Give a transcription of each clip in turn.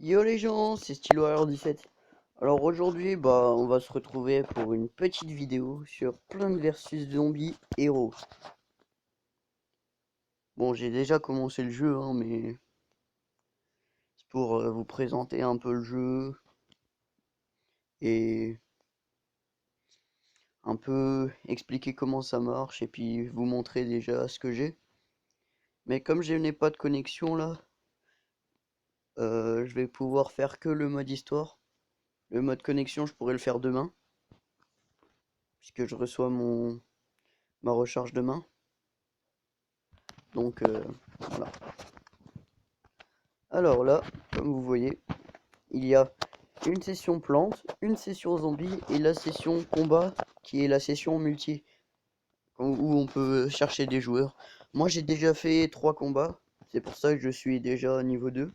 Yo les gens, c'est StyloWarrior17. Alors aujourd'hui, on va se retrouver pour une petite vidéo sur Plants vs Zombies Héros. Bon, j'ai déjà commencé le jeu, hein, mais c'est pour vous présenter un peu le jeu et un peu expliquer comment ça marche et puis vous montrer déjà ce que j'ai. Mais comme je n'ai pas de connexion là, je vais pouvoir faire que le mode histoire. Le mode connexion, je pourrais le faire demain, puisque je reçois ma recharge demain. Donc voilà. Alors là, comme vous voyez, il y a une session plante, une session zombie et la session combat qui est la session multi où on peut chercher des joueurs. Moi j'ai déjà fait 3 combats, c'est pour ça que je suis déjà niveau 2.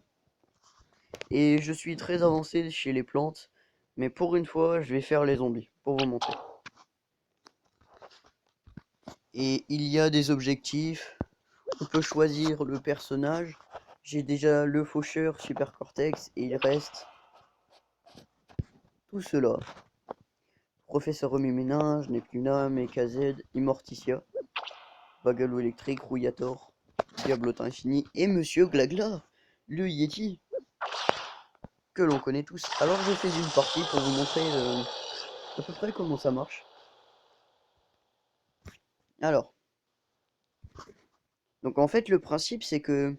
Et je suis très avancé chez les plantes, mais pour une fois je vais faire les zombies pour vous montrer. Et il y a des objectifs, on peut choisir le personnage. J'ai déjà le faucheur Super Cortex et il reste tout cela. Professeur Remue-Ménage, Neptuna, MKZ, Immorticia, Bagalou électrique, Rouillator, Diablotin infini et Monsieur Glagla, le Yeti, que l'on connaît tous. Alors je fais une partie pour vous montrer à peu près comment ça marche. Alors, donc en fait le principe c'est que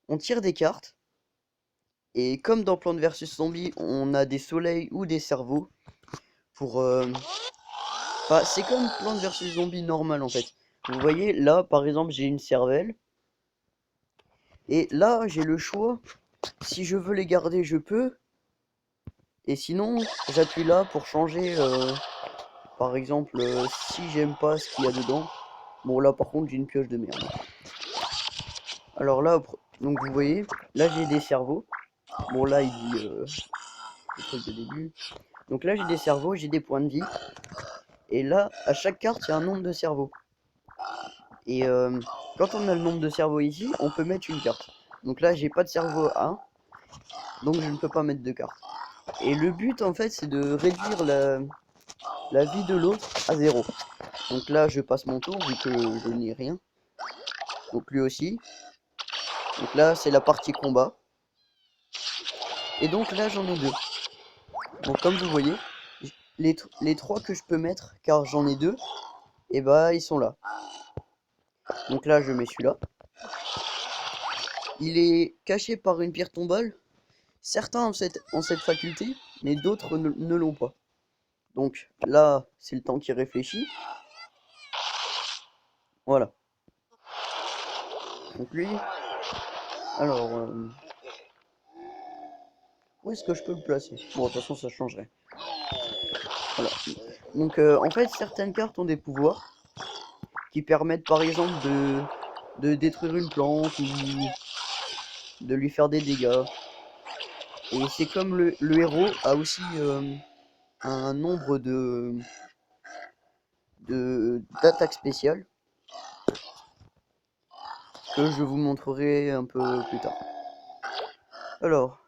on tire des cartes, et comme dans Plants vs Zombies, on a des soleils ou des cerveaux pour... Enfin, c'est comme Plants vs Zombies normal en fait. Vous voyez, là par exemple j'ai une cervelle, et là j'ai le choix. Si je veux les garder, je peux. Et sinon, j'appuie là pour changer. Par exemple, si j'aime pas ce qu'il y a dedans. Bon, là par contre, j'ai une pioche de merde. Alors là, donc vous voyez, là j'ai des cerveaux. Bon, là il dit le truc de début. Donc là j'ai des cerveaux, j'ai des points de vie. Et là, à chaque carte, il y a un nombre de cerveaux. Et quand on a le nombre de cerveaux ici, on peut mettre une carte. Donc là, j'ai pas de cerveau 1. Donc je ne peux pas mettre de carte. Et le but en fait, c'est de réduire la vie de l'autre à 0. Donc là, je passe mon tour vu que je n'ai rien. Donc lui aussi. Donc là, c'est la partie combat. Et donc là, j'en ai deux. Donc comme vous voyez, les trois que je peux mettre, car j'en ai deux, et bah ils sont là. Donc là, je mets celui-là. Il est caché par une pierre tombale. Certains ont cette faculté, mais d'autres ne l'ont pas. Donc là, c'est le temps qui réfléchit. Voilà. Donc lui, alors, où est-ce que je peux le placer? Bon, de toute façon, ça changerait. Voilà. Donc, en fait, certaines cartes ont des pouvoirs qui permettent, par exemple, de détruire une plante ou de lui faire des dégâts. Et c'est comme le héros a aussi un nombre d'attaques spéciales que je vous montrerai un peu plus tard. Alors,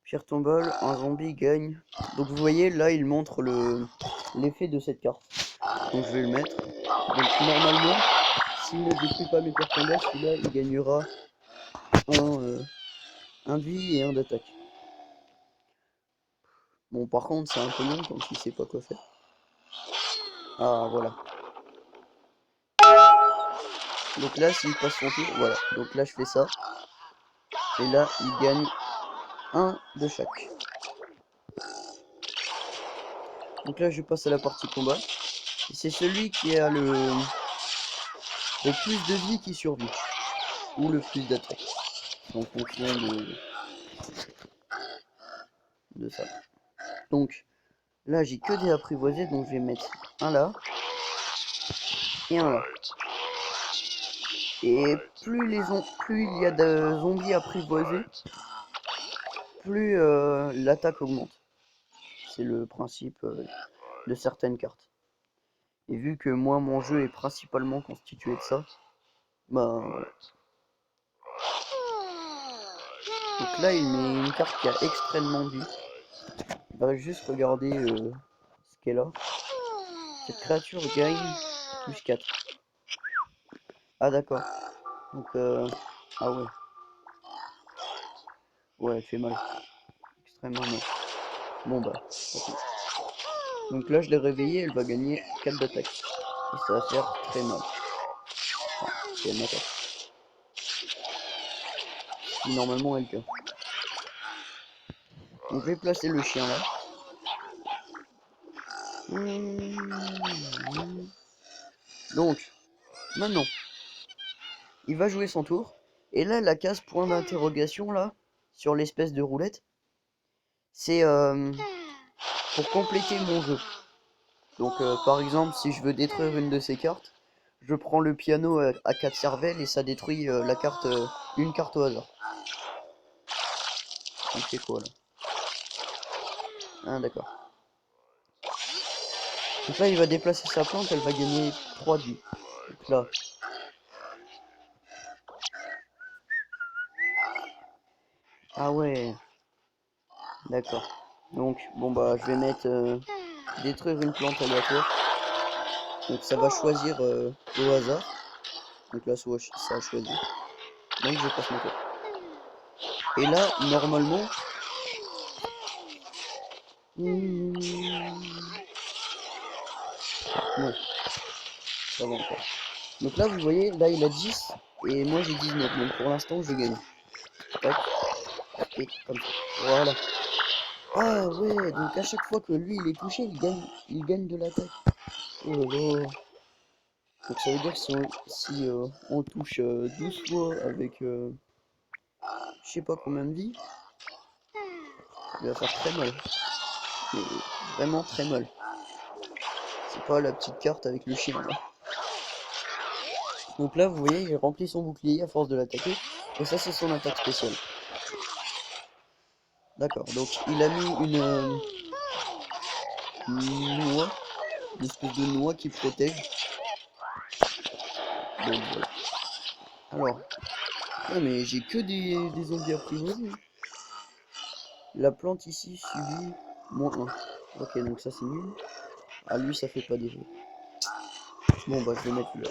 pierre tombale, un zombie gagne. Donc vous voyez, là, il montre l'effet de cette carte. Donc je vais le mettre. Donc normalement, s'il ne détruit pas mes pierres tombales, celui-là, il gagnera un de vie et un d'attaque. Bon, par contre, c'est un peu long quand il sait pas quoi faire. Ah, voilà. Donc là, s'il passe son tour, voilà. Donc là, je fais ça. Et là, il gagne un de chaque. Donc là, je passe à la partie combat. Et c'est celui qui a le plus de vie qui survit. Ou le plus d'attaque. En fonction de ça. Donc, là, j'ai que des apprivoisés. Donc, je vais mettre un là. Et un là. Et plus il y a de zombies apprivoisés, plus l'attaque augmente. C'est le principe de certaines cartes. Et vu que moi mon jeu est principalement constitué de ça, bah voilà. Donc là, il met une carte qui a extrêmement de vie. On va juste regarder ce qu'elle a. Cette créature gagne plus 4. Ah d'accord. Donc ah ouais. Ouais, elle fait mal. Extrêmement mal. Bon bah, ok. Donc là, je l'ai réveillée, elle va gagner 4 d'attaque. Et ça va faire très mal. Enfin, si elle m'attaque. Si normalement elle tue. Donc je vais placer le chien là. Donc, maintenant, il va jouer son tour. Et là, la case point d'interrogation là, sur l'espèce de roulette, c'est pour compléter mon jeu. Donc par exemple, si je veux détruire une de ces cartes, je prends le piano à 4 cervelles et ça détruit la carte, une carte au hasard. Il fait quoi là? Ah d'accord. Donc là il va déplacer sa plante, elle va gagner 3 de vie. Donc là. Ah ouais. D'accord. Donc bon bah je vais mettre détruire une plante aléatoire. Donc ça va choisir au hasard. Donc là ça a choisi. Donc je passe mon tour. Et là normalement. Non, ça va encore. Donc là, vous voyez, là il a 10 et moi j'ai 19. Donc pour l'instant, je gagne. Tac. Et comme ça. Voilà. Ah ouais, donc à chaque fois que lui il est touché, il gagne de l'attaque. Oh là là. Donc ça veut dire que si on touche 12 fois avec je sais pas combien de vie, il va faire très mal. Mais vraiment très mal. C'est pas la petite carte avec le chien là. Donc là, vous voyez, il remplit son bouclier à force de l'attaquer. Et ça, c'est son attaque spéciale. D'accord, donc il a mis une noix, une espèce de noix qui protège. Donc voilà. Alors, non mais j'ai que des zombies apprivoisés. La plante ici subit -1. Ok, donc ça c'est nul. Ah lui ça fait pas d'effet. Bon bah je vais mettre le...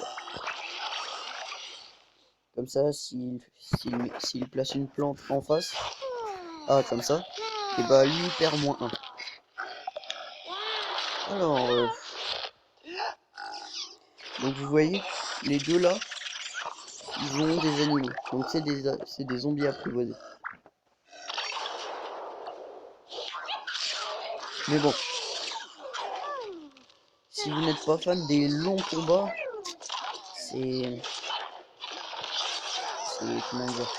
Comme ça, s'il place une plante en face, ah comme ça, et bah lui il perd -1. Alors, donc vous voyez, les deux là, ils ont des animaux. Donc c'est des zombies apprivoisés. Mais bon, si vous n'êtes pas fan des longs combats, c'est comment dire,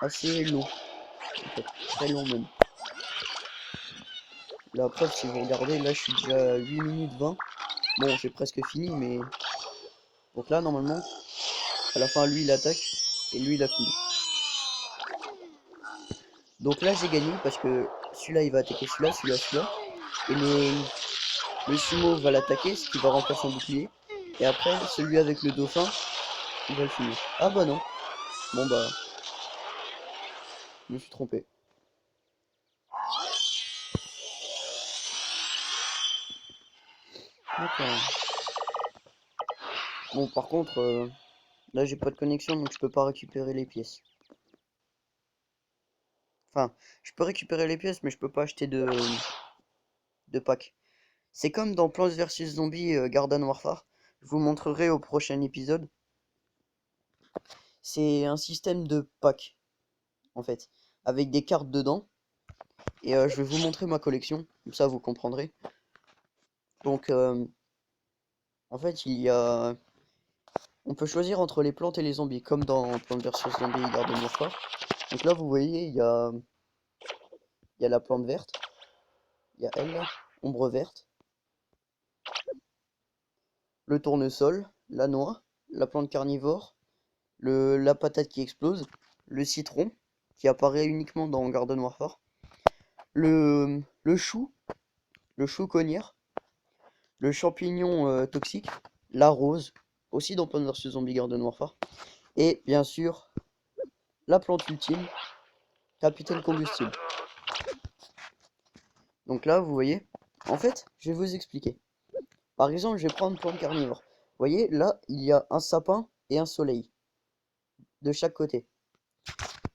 assez long. En fait, très long même. La preuve, si vous regardez, là je suis déjà à 8 minutes 20. Bon, j'ai presque fini, mais... Donc là, normalement, à la fin, lui il attaque, et lui il a fini. Donc là j'ai gagné, parce que celui-là il va attaquer celui-là, celui-là, celui-là. Et le sumo va l'attaquer, ce qui va remplir son bouclier. Et après, celui avec le dauphin, il va le finir. Ah bah non. Bon bah, je me suis trompé. D'accord. Bon, par contre, là j'ai pas de connexion, donc je peux pas récupérer les pièces. Enfin, je peux récupérer les pièces, mais je peux pas acheter de pack. C'est comme dans Plants vs Zombies Garden Warfare. Je vous montrerai au prochain épisode. C'est un système de pack, en fait, avec des cartes dedans. Et je vais vous montrer ma collection, comme ça vous comprendrez. Donc, en fait, on peut choisir entre les plantes et les zombies, comme dans Plants vs Zombies Garden Warfare. Donc là, vous voyez, il y a la plante verte. Il y a elle, là, ombre verte. Le tournesol, la noix, la plante carnivore, la patate qui explose, le citron, qui apparaît uniquement dans Garden Warfare, le chou, le chou connière, le champignon toxique, la rose, aussi dans Plants vs Zombie Garden Warfare, et bien sûr, la plante ultime, capitaine combustible. Donc là, vous voyez, en fait, je vais vous expliquer. Par exemple, je vais prendre plante carnivore. Vous voyez, là, il y a un sapin et un soleil de chaque côté.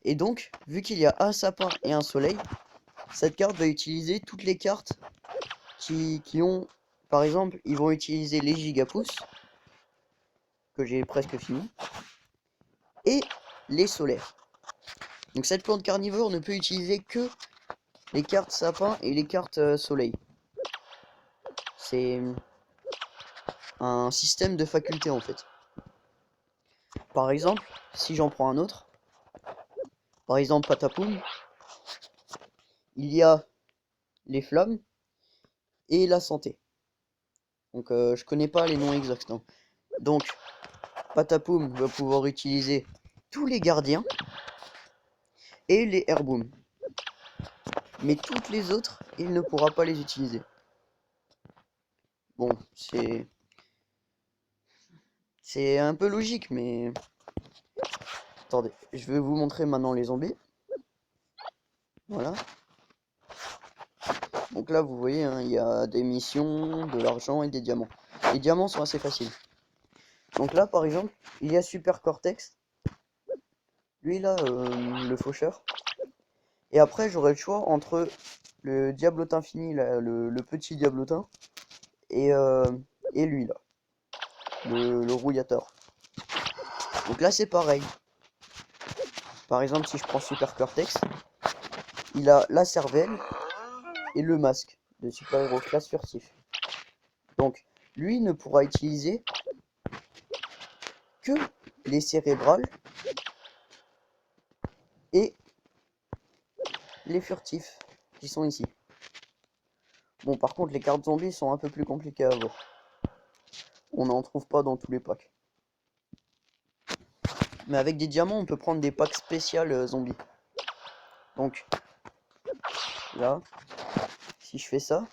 Et donc, vu qu'il y a un sapin et un soleil, cette carte va utiliser toutes les cartes qui ont... Par exemple, ils vont utiliser les gigapousses, que j'ai presque fini, et les solaires. Donc cette plante carnivore ne peut utiliser que les cartes sapin et les cartes soleil. C'est un système de facultés en fait. Par exemple, si j'en prends un autre, par exemple Patapoum, il y a les flammes et la santé. Donc je connais pas les noms exacts. Non. Donc Patapoum va pouvoir utiliser tous les gardiens et les Airboom. Mais toutes les autres, il ne pourra pas les utiliser. Bon, c'est un peu logique, mais... Attendez, je vais vous montrer maintenant les zombies. Voilà. Donc là, vous voyez, hein, il y a des missions, de l'argent et des diamants. Les diamants sont assez faciles. Donc là, par exemple, il y a Super Cortex. Lui, là, le faucheur. Et après, j'aurai le choix entre le diablotin fini, là, le petit diablotin, et lui, là, le rouillateur. Donc là, c'est pareil. Par exemple, si je prends Super Cortex, il a la cervelle et le masque de super-héros classe furtif. Donc, lui ne pourra utiliser que les cérébrales et les furtifs qui sont ici. Bon, par contre, les cartes zombies sont un peu plus compliquées à avoir. On n'en trouve pas dans tous les packs. Mais avec des diamants, on peut prendre des packs spéciales zombies. Donc, là, si je fais ça,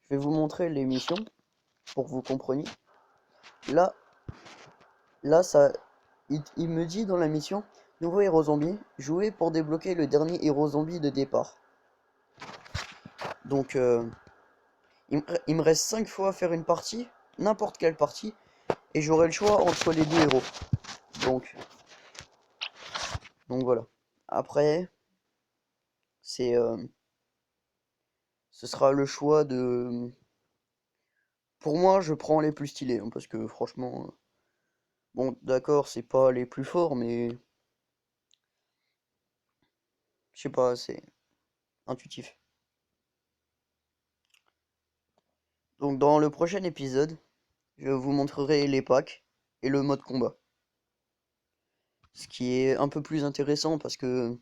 je vais vous montrer les missions pour que vous compreniez. Là, ça, il me dit dans la mission, nouveau héros zombie, jouez pour débloquer le dernier héros zombie de départ. Donc, il me reste 5 fois à faire une partie, n'importe quelle partie, et j'aurai le choix entre les deux héros. Donc voilà. Après, c'est, ce sera le choix de... Pour moi, je prends les plus stylés, hein, parce que franchement... Bon, d'accord, c'est pas les plus forts, mais... Je sais pas, c'est intuitif. Donc dans le prochain épisode, je vous montrerai les packs et le mode combat. Ce qui est un peu plus intéressant parce que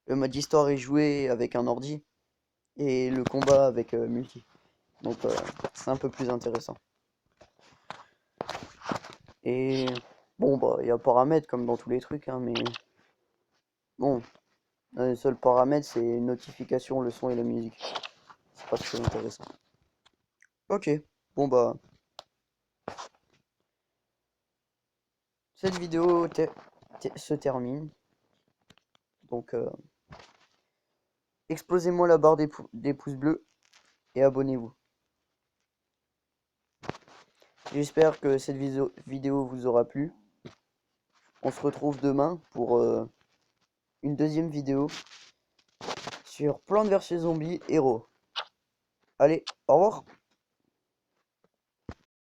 le mode histoire est joué avec un ordi et le combat avec multi. Donc c'est un peu plus intéressant. Et bon bah il y a paramètres comme dans tous les trucs, hein, mais bon, le seul paramètre c'est notification, le son et la musique. C'est pas très intéressant. Ok, bon bah cette vidéo se termine. Donc explosez-moi la barre des pouces bleus et abonnez-vous. J'espère que cette vidéo vous aura plu. On se retrouve demain pour une deuxième vidéo sur Plants vs Zombies Hero. Allez, au revoir.